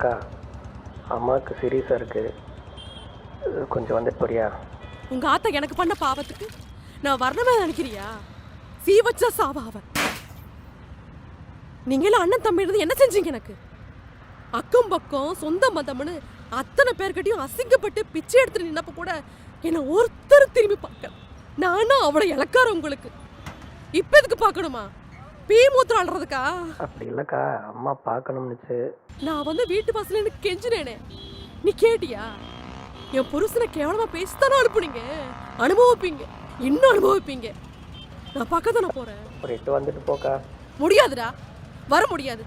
அக்கா, அம்மாவுக்கு சீரியஸாக இருக்குது, கொஞ்சம் வந்துட்டு போறியா? உங்கள் ஆத்தா எனக்கு பண்ண பாவத்துக்கு நான் வரணுமே நினைக்கிறியா? சீ வச்சா சாவா அவன். நீங்களும் அண்ணன் தம்பி இருந்து என்ன செஞ்சீங்க எனக்கு? அக்கம் பக்கம் சொந்த மதம்னு அத்தனை பேர்கிட்டையும் அசிங்கப்பட்டு பிச்சை எடுத்துட்டு நின்னப்ப கூட என்னை ஒருத்தர் திரும்பி பார்க்க. நானும் அவளை இழக்கார உங்களுக்கு. இப்போ எதுக்கு பார்க்கணுமா? பீ மூத்திரம் அல்றதுக்கா? அப்படி இல்லைக்கா, அம்மா பார்க்கணும்னுச்சு. நான் வந்து வீட்டு வாசல எனக்கு கெஞ்சினேனே, நீ கேட்டியா? என் புருஷனை கேவலமா பேசித்தானே அனுப்புனீங்க. அனுபவிப்பீங்க, இன்னும் அனுபவிப்பீங்க. நான் பக்கத்தானே போறேன். ஒரு 8 வந்துட்டு போக்கா. முடியாதுடா, வர முடியாது.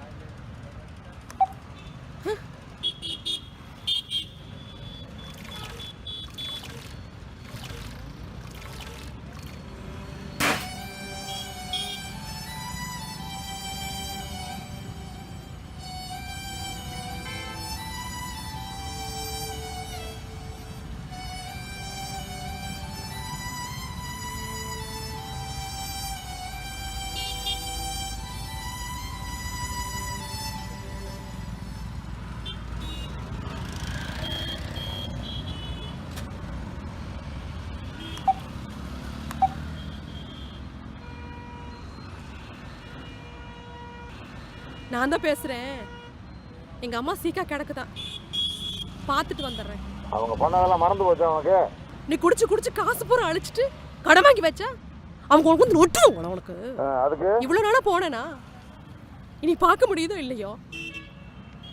நான் தான் பேசுறேன். எங்க அம்மா சீக்கா கிடக்குதான், பார்த்துட்டு வந்துடுறேன். அவங்க பண்ணதெல்லாம் மறந்து போச்சு அவனுக்கு. நீ குடிச்சு குடிச்சு காசு பூரா அழிச்சிட்டு கடன் வாங்கி வச்சா அவங்க உனக்கு வந்து நொட்டுருவாங்க. உனக்கு அதுக்கு இவ்வளோ நாளாக போனேனா? இனி பார்க்க முடியுதோ இல்லையோ,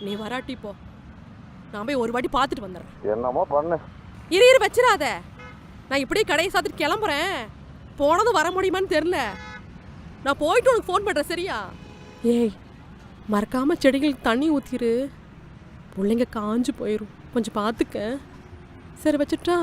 நீ வராட்டி போ, நான் போய் ஒரு வாட்டி பார்த்துட்டு வந்துடுறேன். என்னமோ பண்ணு. இரு வச்சிடாத, நான் இப்படியே கடையை சாத்திட்டு கிளம்புறேன். போனதும் வர முடியுமான்னு தெரில. நான் போயிட்டு உனக்கு ஃபோன் பண்ணுறேன், சரியா? ஏய், மறக்காம செடிகளுக்கு தண்ணி ஊற்றிரு, பிள்ளைங்க காஞ்சு போயிடும், கொஞ்சம் பார்த்துக்க. சரி, வச்சுட்டா?